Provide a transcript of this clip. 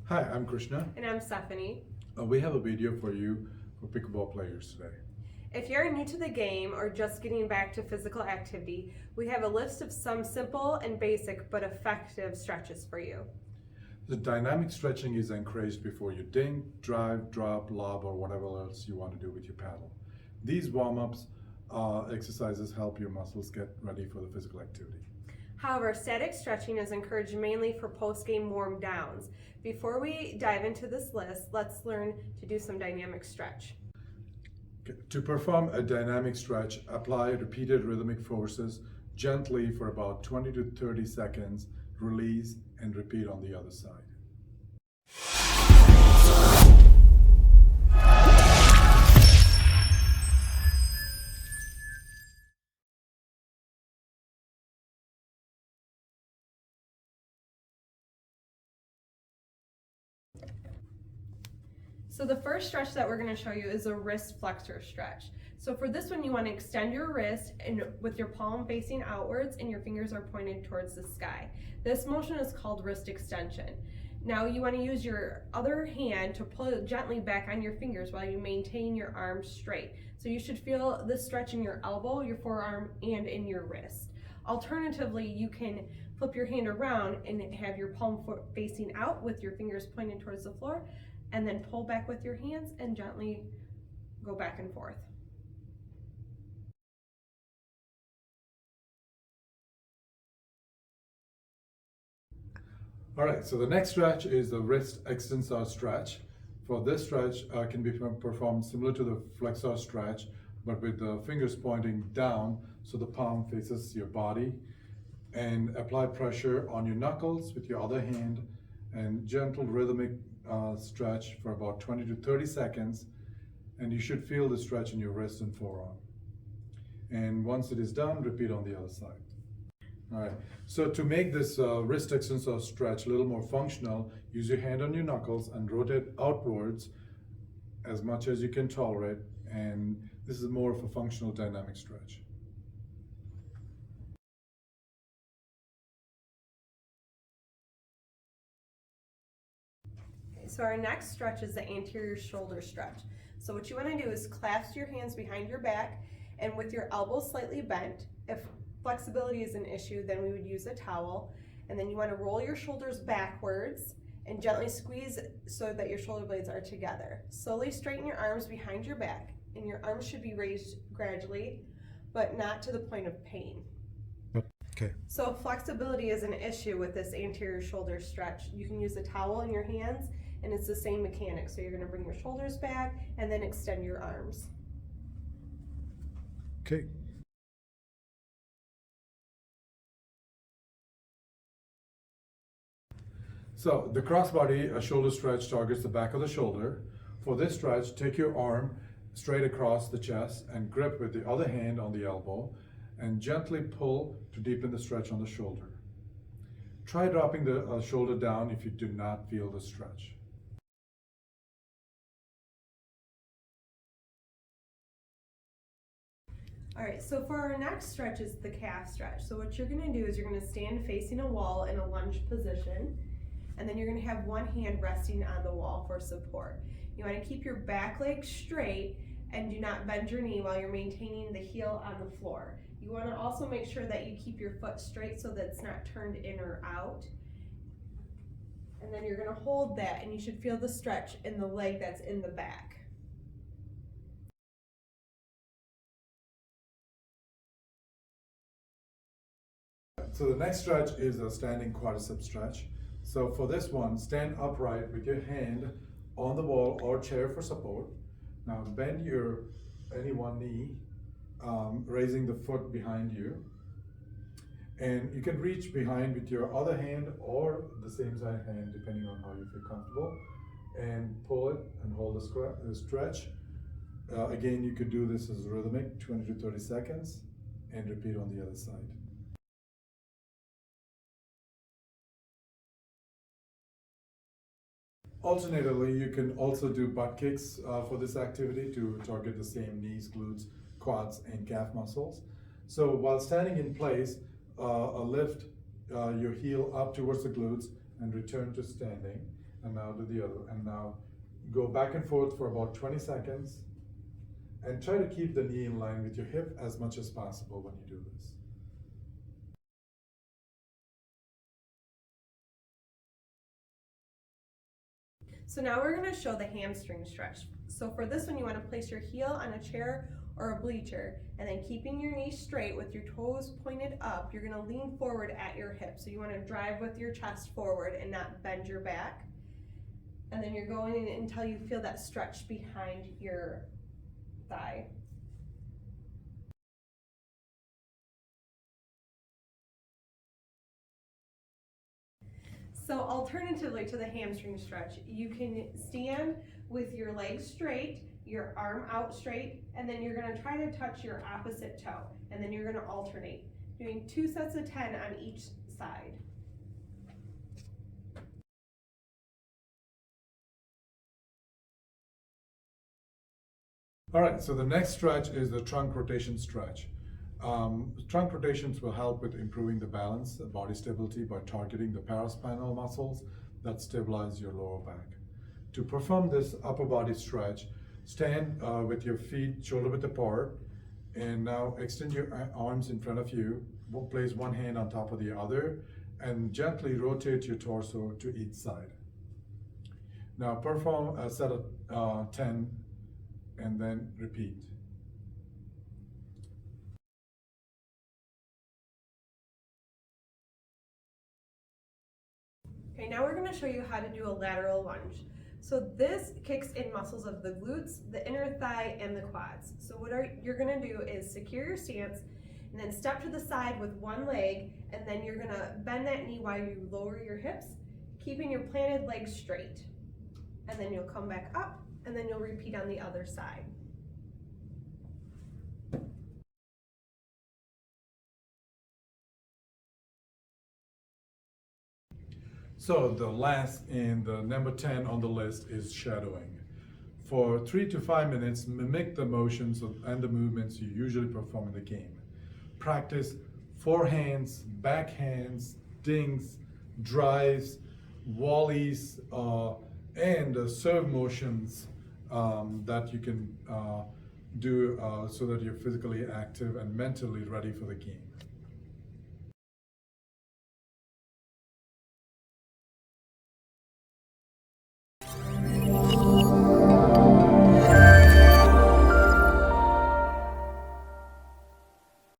Hi, I'm Krishna. And I'm Stephanie. We have a video for you for pickleball players today. If you're new to the game or just getting back to physical activity, we have a list of some simple and basic but effective stretches for you. The dynamic stretching is encouraged before you dink, drive, drop, lob, or whatever else you want to do with your paddle. These warm-ups exercises help your muscles get ready for the physical activity. However, static stretching is encouraged mainly for post-game warm downs. Before we dive into this list, let's learn to do some dynamic stretch. To perform a dynamic stretch, apply repeated rhythmic forces gently for about 20 to 30 seconds, release, and repeat on the other side. So the first stretch that we're going to show you is a wrist flexor stretch. So for this one, you want to extend your wrist and with your palm facing outwards and your fingers are pointed towards the sky. This motion is called wrist extension. Now you want to use your other hand to pull it gently back on your fingers while you maintain your arms straight. So you should feel this stretch in your elbow, your forearm, and in your wrist. Alternatively, you can flip your hand around and have your palm facing out with your fingers pointed towards the floor, and then pull back with your hands and gently go back and forth. All right, so the next stretch is the wrist extensor stretch. For this stretch can be performed similar to the flexor stretch, but with the fingers pointing down so the palm faces your body, and apply pressure on your knuckles with your other hand and gentle rhythmic stretch for about 20 to 30 seconds, and you should feel the stretch in your wrist and forearm. And once it is done, repeat on the other side. All right, so to make this wrist extensor stretch a little more functional, use your hand on your knuckles and rotate outwards as much as you can tolerate, and this is more of a functional dynamic stretch. So our next stretch is the anterior shoulder stretch. So what you want to do is clasp your hands behind your back and with your elbows slightly bent. If flexibility is an issue, then we would use a towel. And then you want to roll your shoulders backwards and gently squeeze so that your shoulder blades are together. Slowly straighten your arms behind your back, and your arms should be raised gradually, but not to the point of pain. Okay. So if flexibility is an issue with this anterior shoulder stretch, you can use a towel in your hands, and it's the same mechanic. So you're going to bring your shoulders back and then extend your arms. Okay. So the crossbody shoulder stretch targets the back of the shoulder. For this stretch, take your arm straight across the chest and grip with the other hand on the elbow and gently pull to deepen the stretch on the shoulder. Try dropping the shoulder down if you do not feel the stretch. All right, so for our next stretch is the calf stretch. So what you're going to do is you're going to stand facing a wall in a lunge position, and then you're going to have one hand resting on the wall for support. You want to keep your back leg straight and do not bend your knee while you're maintaining the heel on the floor. You want to also make sure that you keep your foot straight so that it's not turned in or out. And then you're going to hold that, and you should feel the stretch in the leg that's in the back. So the next stretch is a standing quadriceps stretch. So for this one, stand upright with your hand on the wall or chair for support. Now bend any one knee, raising the foot behind you. And you can reach behind with your other hand or the same side hand, depending on how you feel comfortable, and pull it and hold the stretch. Again, you could do this as rhythmic, 20 to 30 seconds, and repeat on the other side. Alternatively, you can also do butt kicks for this activity to target the same knees, glutes, quads, and calf muscles. So while standing in place, lift your heel up towards the glutes and return to standing. and now do the other, and now go back and forth for about 20 seconds, and try to keep the knee in line with your hip as much as possible when you do this. So now we're going to show the hamstring stretch. So for this one, you want to place your heel on a chair or a bleacher, and then keeping your knee straight with your toes pointed up, you're going to lean forward at your hip. So you want to drive with your chest forward and not bend your back. And then you're going in until you feel that stretch behind your thigh. So alternatively to the hamstring stretch, you can stand with your legs straight, your arm out straight, and then you're gonna try to touch your opposite toe, and then you're gonna alternate, doing 2 sets of 10 on each side. All right, so the next stretch is the trunk rotation stretch. Trunk rotations will help with improving the balance, the body stability by targeting the paraspinal muscles that stabilize your lower back. To perform this upper body stretch, stand with your feet shoulder width apart, and now extend your arms in front of you. Place one hand on top of the other, and gently rotate your torso to each side. Now perform a set of 10, and then repeat. Okay, now we're gonna show you how to do a lateral lunge. So this kicks in muscles of the glutes, the inner thigh, and the quads. So what you're gonna do is secure your stance, and then step to the side with one leg, and then you're gonna bend that knee while you lower your hips, keeping your planted legs straight. And then you'll come back up, and then you'll repeat on the other side. So the last and the number 10 on the list is shadowing. For 3 to 5 minutes, mimic the motions and the movements you usually perform in the game. Practice forehands, backhands, dinks, drives, volleys, and serve motions that you can do so that you're physically active and mentally ready for the game.